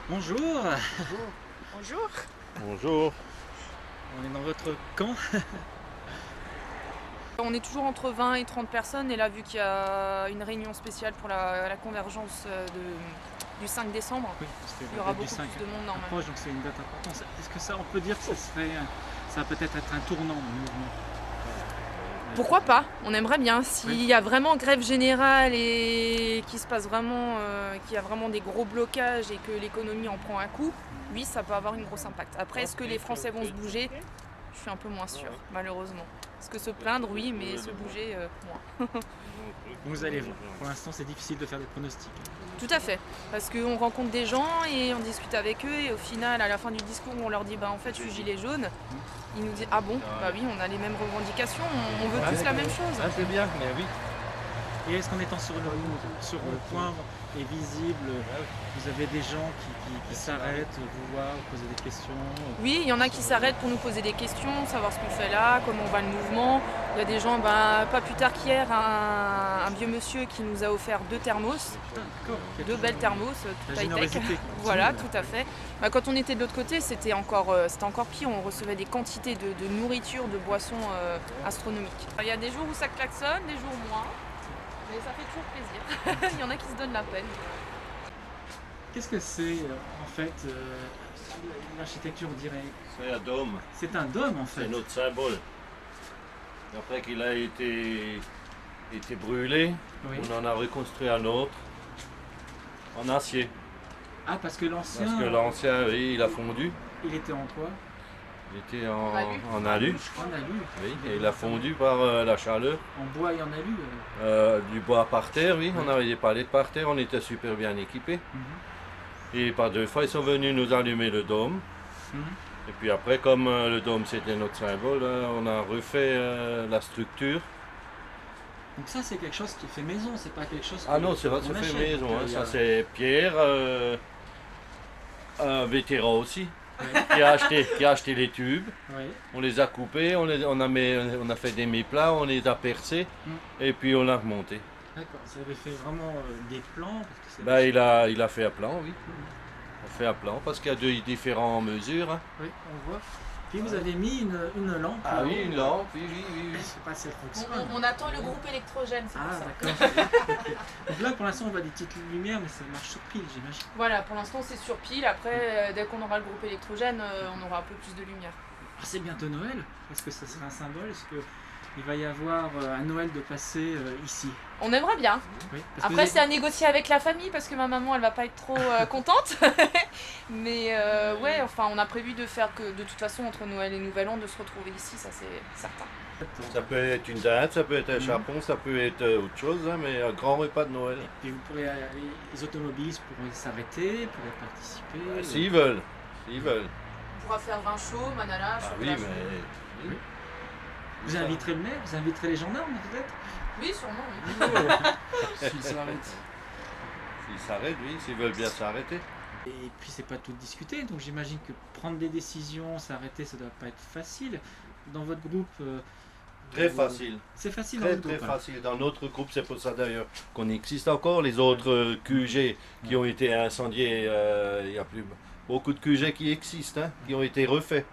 Bonjour. Bonjour. Bonjour. On est dans votre camp. On est toujours entre 20 et 30 personnes et là vu qu'il y a une réunion spéciale pour la convergence du 5 décembre, Oui, il y aura beaucoup plus de monde normalement. Donc c'est une date importante. Est-ce que ça, on peut dire que ça va peut-être être un tournant du mouvement? Pourquoi pas? On aimerait bien. S'il y a vraiment grève générale et qu'il se passe vraiment, qu'il y a vraiment des gros blocages et que l'économie en prend un coup, oui, ça peut avoir une grosse impact. Après, est-ce que les Français vont se bouger? Je suis un peu moins sûre, malheureusement. Parce que se plaindre, oui, mais se bouger, moins. Vous allez voir. Pour l'instant, c'est difficile de faire des pronostics. Tout à fait, parce qu'on rencontre des gens et on discute avec eux et au final, à la fin du discours, on leur dit en fait, je suis gilet jaune. Ils nous disent ah bon, bah oui, on a les mêmes revendications, on veut tous la même chose. Ah, c'est bien, mais oui. Et est-ce qu'en étant sur le point est visible, vous avez des gens qui s'arrêtent, vous voir, vous poser des questions? Oui, il y en a qui s'arrêtent pour nous poser des questions, savoir ce qu'on fait là, comment va le mouvement. Il y a des gens, pas plus tard qu'hier, un vieux monsieur qui nous a offert 2 thermos, 2 belles thermos, tout high-tech. Voilà, tout à fait. Quand on était de l'autre côté, c'était encore pire, on recevait des quantités de nourriture, de boissons astronomiques. Il y a des jours où ça klaxonne, des jours moins. Mais ça fait toujours plaisir. Il y en a qui se donnent la peine. Qu'est-ce que c'est en fait l'architecture, on dirait? C'est un dôme. C'est un dôme en fait. C'est notre symbole. Après qu'il a été brûlé, Oui. on en a reconstruit un autre en acier. Ah, parce que l'ancien, Oui, il a fondu. il était en quoi? Il était en alu. en alu. En alu. Oui, et il a fondu par la chaleur. En bois et en alu. Du bois par terre, oui. On avait des palettes par terre, on était super bien équipés. Et par 2 fois, ils sont venus nous allumer le dôme. Et puis après, comme le dôme c'était notre symbole, on a refait la structure. Donc ça, c'est quelque chose qui est fait maison, c'est pas quelque chose. Ah non, c'est vrai, qu'on ça fait achète. maison. Donc, Hein. il y Ça a- c'est Pierre, un vétéran aussi, Ouais. qui a acheté les tubes. Ouais. On les a coupés, on a fait des méplats, on les a percés et puis on l'a remonté. D'accord. Vous avez fait vraiment des plans parce que c'est. Il a fait un plan, oui. On fait un plan parce qu'il y a 2 différentes mesures. Hein. Oui, on voit. Puis vous avez mis une lampe. Ah là-haut. oui, une lampe, oui. Je sais pas si elle fonctionne. On attend le groupe électrogène, c'est pour Ah, ça. d'accord. Donc là, pour l'instant, on voit des petites lumières, mais ça marche sur pile, j'imagine. Voilà, pour l'instant c'est sur pile. Après, dès qu'on aura le groupe électrogène, on aura un peu plus de lumière. Ah, c'est bientôt Noël. Est-ce que ça sera un symbole? Est-ce qu'il va y avoir un Noël de passer ici? On aimerait bien. Oui, parce que Après, vous c'est à négocier avec la famille parce que ma maman, elle va pas être trop contente. Mais ouais, enfin, on a prévu de faire que de toute façon, entre Noël et Nouvel An, de se retrouver ici, ça c'est certain. Ça peut être une dinde, ça peut être un chapon, ça peut être autre chose, hein, mais un grand repas de Noël. Et vous pourrez aller, les automobilistes pourront s'arrêter, pourront participer. S'ils veulent, s'ils veulent. On pourra faire vin chaud, manala, Ah oui, chocolat chaud. mais... Oui. Vous inviterez le maire, vous inviterez les gendarmes peut-être? Oui, sûrement, oui. S'ils s'arrêtent. S'ils s'arrêtent, oui, s'ils veulent bien s'arrêter. Et puis c'est pas tout discuté, donc j'imagine que prendre des décisions, s'arrêter, ça doit pas être facile. Dans votre groupe, Très facile. c'est facile dans Très votre très groupe. Hein. facile. Dans notre groupe, c'est pour ça d'ailleurs qu'on existe encore. Les autres QG qui ont été incendiés, il y a plus beaucoup de QG qui existent, hein, qui ont été refaits.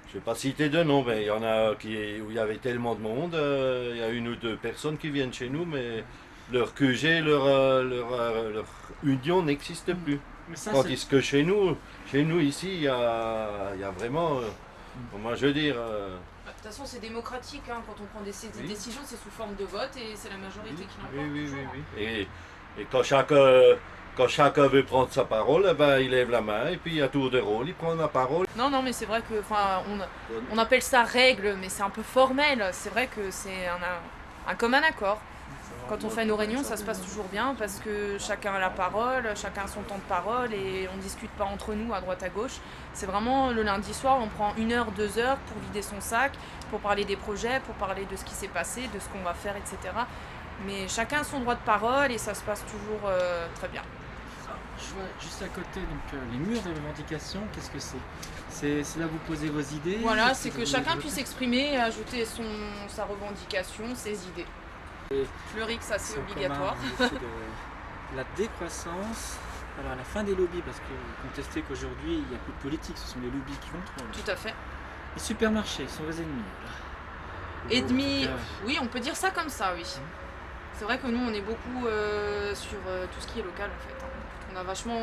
Je ne vais pas citer de nom, mais il y en a où il y avait tellement de monde. Il y a 1 ou 2 personnes qui viennent chez nous, mais leur QG, leur union n'existe plus. Mais ça, Tandis que chez nous ici, il y a vraiment, moi je veux dire, De toute façon, c'est démocratique. Hein. Quand on prend des Oui. décisions, c'est sous forme de vote et c'est la majorité qui l'emporte. toujours. Et quand chacun veut prendre sa parole, eh ben, il lève la main et puis à tour de rôle, il prend la parole. Non, non, mais c'est vrai que, on appelle ça règle, mais c'est un peu formel. C'est vrai que c'est un commun accord. Quand on fait nos réunions, ça se passe toujours bien parce que chacun a la parole, chacun a son temps de parole et on ne discute pas entre nous à droite à gauche. C'est vraiment le lundi soir, on prend 1 heure, 2 heures pour vider son sac, pour parler des projets, pour parler de ce qui s'est passé, de ce qu'on va faire, etc. Mais chacun a son droit de parole et ça se passe toujours très bien. Je vois juste à côté donc, les murs de revendication, qu'est-ce que c'est? C'est là où vous posez vos idées? Voilà, c'est que chacun puisse exprimer et ajouter sa revendication, ses idées. Fleurix, ça c'est obligatoire. La décroissance, alors à la fin des lobbies, parce que vous contestez qu'aujourd'hui il n'y a plus de politique, ce sont les lobbies qui contrôlent. Tout à fait. Les supermarchés sont vos ennemis. Ennemis, oui, on peut dire ça comme ça, oui. C'est vrai que nous on est beaucoup sur tout ce qui est local en fait. On a vachement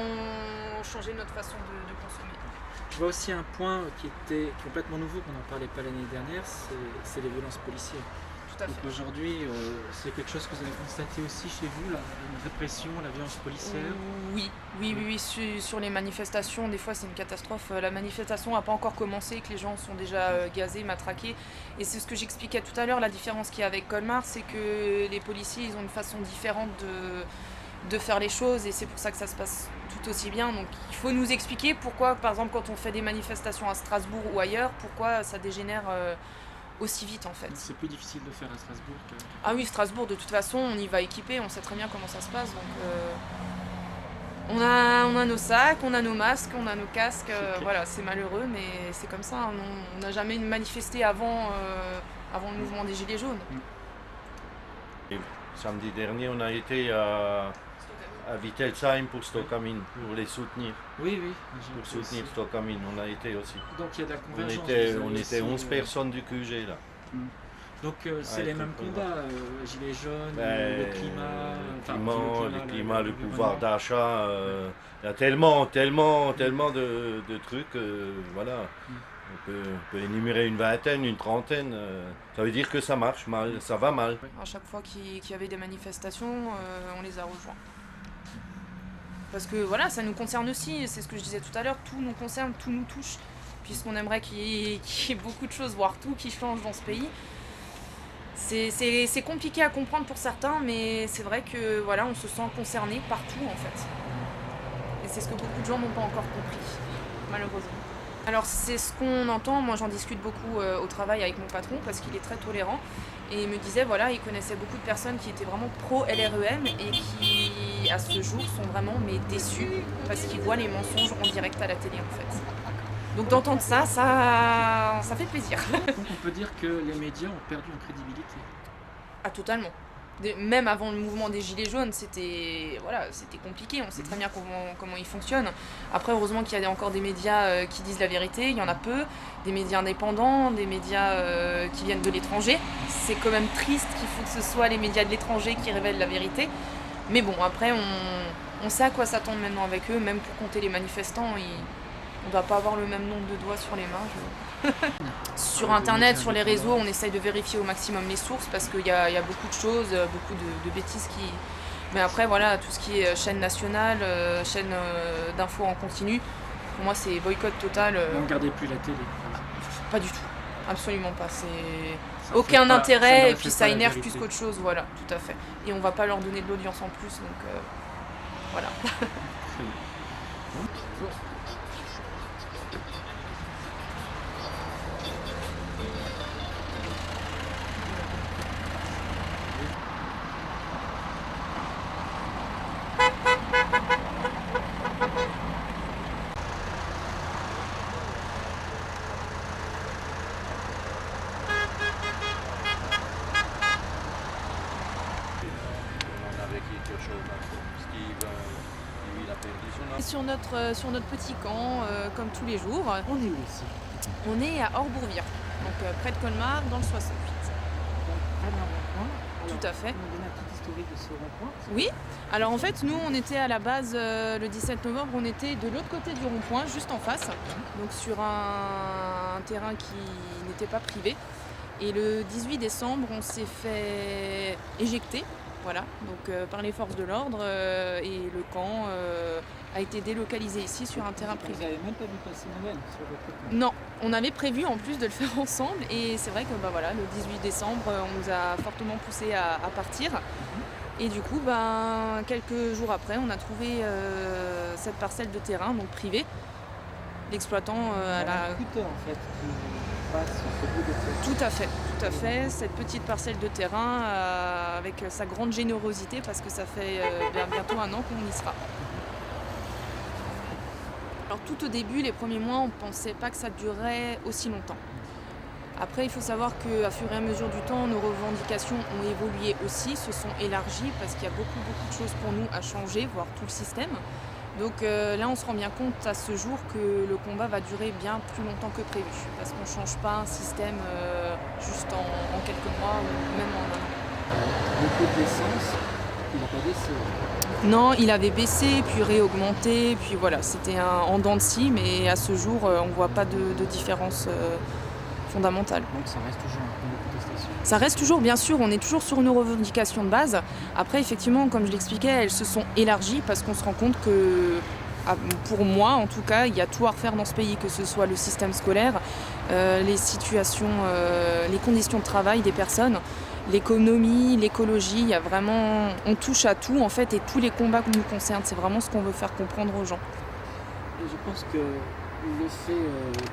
changé notre façon de consommer. Je vois aussi un point qui était complètement nouveau, qu'on n'en parlait pas l'année dernière, c'est les violences policières. Tout à fait. Donc aujourd'hui, c'est quelque chose que vous avez constaté aussi chez vous, une répression, la violence policière? Oui. Sur les manifestations, des fois c'est une catastrophe. La manifestation n'a pas encore commencé, que les gens sont déjà gazés, matraqués. Et c'est ce que j'expliquais tout à l'heure, la différence qu'il y a avec Colmar, c'est que les policiers, ils ont une façon différente de faire les choses et c'est pour ça que ça se passe tout aussi bien. Donc il faut nous expliquer pourquoi, par exemple, quand on fait des manifestations à Strasbourg ou ailleurs, pourquoi ça dégénère aussi vite en fait. C'est plus difficile de faire à Strasbourg que... Ah oui, Strasbourg, de toute façon, on y va équipé, on sait très bien comment ça se passe. Donc on a nos sacs, on a nos masques, on a nos casques. Voilà, c'est malheureux, mais c'est comme ça. On n'a jamais manifesté avant le mouvement des Gilets jaunes. Et samedi dernier, on a été à Wittelsheim pour Stockamine, pour les soutenir. Oui. Pour soutenir Stockamine, on a été aussi. Donc il y a de la convergence. On était 11 personnes du QG là. Donc c'est les mêmes combats, Gilets jaunes, le climat, le pouvoir d'achat. Il y a tellement de trucs. Voilà. On peut énumérer une vingtaine, une trentaine. Ça veut dire que ça marche mal, ça va mal. À chaque fois qu'il y avait des manifestations, on les a rejoints. Parce que voilà, ça nous concerne aussi, c'est ce que je disais tout à l'heure, tout nous concerne, tout nous touche, puisqu'on aimerait qu'il y ait beaucoup de choses, voire tout qui change dans ce pays. C'est compliqué à comprendre pour certains, mais c'est vrai que voilà, on se sent concerné partout en fait. Et c'est ce que beaucoup de gens n'ont pas encore compris, malheureusement. Alors c'est ce qu'on entend, moi j'en discute beaucoup au travail avec mon patron parce qu'il est très tolérant et il me disait voilà, il connaissait beaucoup de personnes qui étaient vraiment pro-LREM et qui à ce jour sont vraiment déçus parce qu'ils voient les mensonges en direct à la télé en fait. Donc d'entendre ça fait plaisir. Donc on peut dire que les médias ont perdu en crédibilité. Ah totalement. Même avant le mouvement des Gilets jaunes, c'était compliqué, on sait très bien comment ils fonctionnent. Après, heureusement qu'il y a encore des médias qui disent la vérité, il y en a peu, des médias indépendants, des médias qui viennent de l'étranger. C'est quand même triste qu'il faut que ce soit les médias de l'étranger qui révèlent la vérité. Mais bon, après, on sait à quoi s'attendre maintenant avec eux, même pour compter les manifestants, on ne doit pas avoir le même nombre de doigts sur les mains. Sur internet, sur les réseaux, on essaye de vérifier au maximum les sources parce qu'il y a beaucoup de choses, beaucoup de bêtises qui... Mais après voilà, tout ce qui est chaîne nationale, chaîne d'infos en continu, pour moi c'est boycott total. Vous ne regardez plus la télé? Pas du tout, absolument pas. C'est aucun intérêt et puis ça énerve plus qu'autre chose, voilà, tout à fait. Et on va pas leur donner de l'audience en plus, donc voilà. Sur notre petit camp, comme tous les jours. On est où ici? On est à Orbourvire, donc près de Colmar, dans le 68. Tout à fait. On donne un petit historique de ce rond-point. Oui, alors en fait, nous, on était à la base, le 17 novembre, on était de l'autre côté du rond-point, juste en face, donc sur un terrain qui n'était pas privé. Et le 18 décembre, on s'est fait éjecter, voilà, donc par les forces de l'ordre, et le camp a été délocalisé ici sur un terrain privé. Vous n'avez même pas vu passer Noël sur votre camp? Non, on avait prévu en plus de le faire ensemble et c'est vrai que le 18 décembre, on nous a fortement poussé à partir. Et du coup, quelques jours après, on a trouvé cette parcelle de terrain, donc privée. L'exploitant à la... en fait, qui passe ce bout de terrain. Tout à fait. Cette petite parcelle de terrain avec sa grande générosité parce que ça fait bientôt 1 an qu'on y sera. Alors tout au début, les premiers mois, on ne pensait pas que ça durerait aussi longtemps. Après, il faut savoir qu'à fur et à mesure du temps, nos revendications ont évolué aussi, se sont élargies parce qu'il y a beaucoup de choses pour nous à changer, voire tout le système. Donc là, on se rend bien compte à ce jour que le combat va durer bien plus longtemps que prévu parce qu'on ne change pas un système juste en quelques mois ou même en 1 an. Le coût de l'essence, il n'a pas baissé. Non, il avait baissé, puis réaugmenté, puis voilà, c'était en dents de scie, mais à ce jour, on ne voit pas de différence fondamentale. Donc ça reste toujours un peu de contestation. Ça reste toujours, bien sûr, on est toujours sur nos revendications de base. Après, effectivement, comme je l'expliquais, elles se sont élargies parce qu'on se rend compte que, pour moi en tout cas, il y a tout à refaire dans ce pays, que ce soit le système scolaire, les situations, les conditions de travail des personnes, l'économie, l'écologie, il y a vraiment, on touche à tout en fait et tous les combats qui nous concernent, c'est vraiment ce qu'on veut faire comprendre aux gens. Et je pense que le fait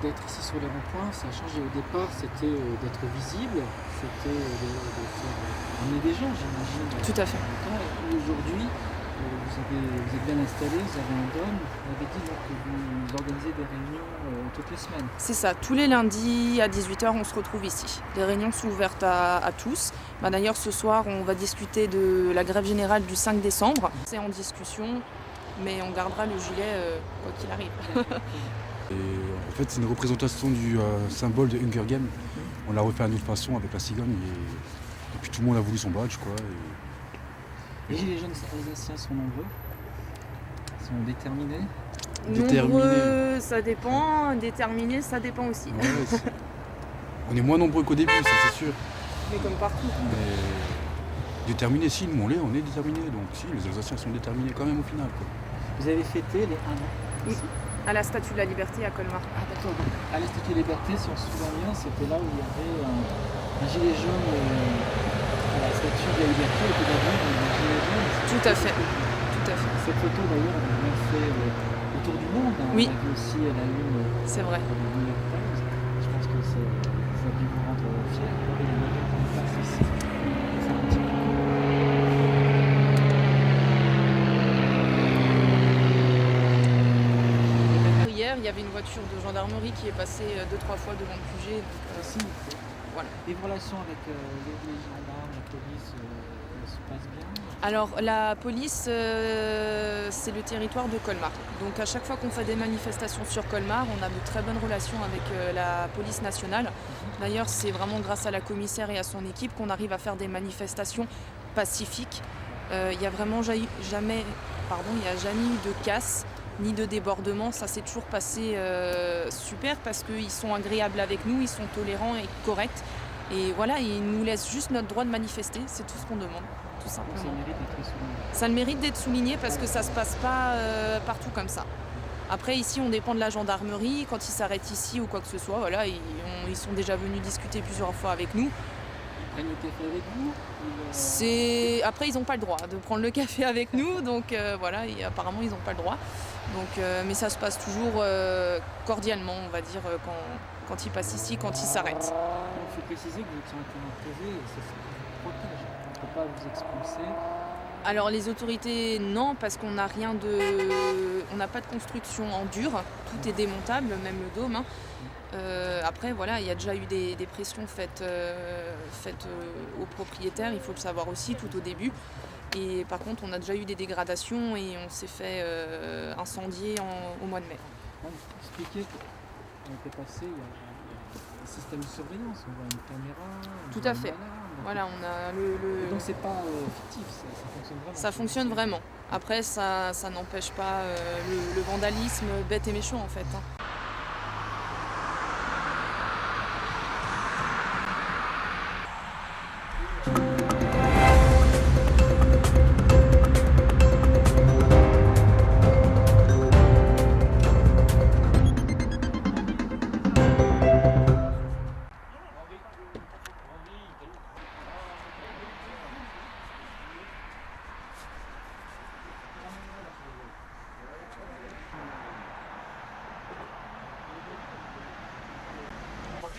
d'être ici sur les ronds-points, ça a changé. Au départ, c'était d'être visible, c'était de faire amener des gens, j'imagine. Tout à fait. Et aujourd'hui, vous êtes bien installé, vous avez un dôme, vous avez dit donc, que vous organisez des réunions toutes les semaines. C'est ça, tous les lundis à 18h, on se retrouve ici. Les réunions sont ouvertes à tous. D'ailleurs, ce soir, on va discuter de la grève générale du 5 décembre. C'est en discussion, mais on gardera le gilet quoi qu'il arrive. Et en fait, c'est une représentation du symbole de Hunger Games. On l'a refait à notre façon avec la cigogne et puis tout le monde a voulu son badge, quoi. Les gilets jaunes alsaciens sont nombreux, sont déterminés. Nombreux, ça dépend. Déterminés, ça dépend aussi. Ouais, on est moins nombreux qu'au début, ça c'est sûr. Mais comme partout. Mais déterminés, si, nous on est déterminés. Donc si, les Alsaciens sont déterminés quand même au final, quoi. Vous avez fêté les 1 an ici. À la Statue de la Liberté à Colmar. Ah d'accord, donc à la Statue de la Liberté, si on se souvient bien, c'était là où il y avait un gilet jaune à la Statue de la Liberté, était d'abord un gilet jaune. Tout à fait. Tout à fait. Cette photo d'ailleurs, on a bien fait autour du monde. Oui. On a vu aussi à la une. C'est vrai. Le New York Times. Je pense que ça a dû vous rendre fiers. Il y a des moyens qu'on passe ici. On faire un petit peu. Hier, il y avait une voiture de gendarmerie qui est passée 2-3 fois devant le QG. Donc, voilà. Les relations avec les gendarmes, la police, se passent bien? Alors la police, c'est le territoire de Colmar. Donc à chaque fois qu'on fait des manifestations sur Colmar, on a de très bonnes relations avec la police nationale. D'ailleurs, c'est vraiment grâce à la commissaire et à son équipe qu'on arrive à faire des manifestations pacifiques. Il n'y a vraiment jamais eu de casse ni de débordement. Ça s'est toujours passé super parce qu'ils sont agréables avec nous, ils sont tolérants et corrects. Et voilà, ils nous laissent juste notre droit de manifester, c'est tout ce qu'on demande, tout simplement. Ça mérite d'être souligné. Ça le mérite d'être souligné parce que ça se passe pas partout comme ça. Après, ici, on dépend de la gendarmerie. Quand ils s'arrêtent ici ou quoi que ce soit, voilà, ils sont déjà venus discuter plusieurs fois avec nous. Ils prennent le café avec vous? Après, ils n'ont pas le droit de prendre le café avec nous, donc voilà, et apparemment, ils n'ont pas le droit. Donc, mais ça se passe toujours cordialement, on va dire, quand ils passent ici, quand ils s'arrêtent. Il faut préciser que vous êtes sur un terrain privé et ça vous protège. On ne peut pas vous expulser. Alors les autorités, non, parce qu'on n'a on n'a pas de construction en dur, tout est démontable, même le dôme. Après, voilà, il y a déjà eu des pressions faites aux propriétaires, il faut le savoir aussi, tout au début. Et par contre, on a déjà eu des dégradations et on s'est fait incendier au mois de mai. Donc, expliquez qu'on était passé, il y a un système de surveillance, on voit une caméra. Tout à fait. Voilà, on a Et donc c'est pas fictif, ça fonctionne vraiment. Ça fonctionne vraiment. Après, ça n'empêche pas le vandalisme bête et méchant en fait.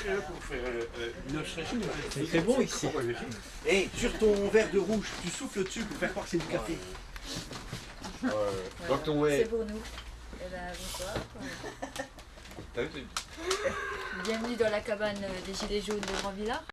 pour faire une fraîche. C'est très bon ici. Et sur ton verre de rouge, tu souffles dessus pour faire croire que c'est du café. Donc ton C'est pour nous. Eh ben, bonsoir. Bienvenue dans la cabane des Gilets jaunes de Grand Villard.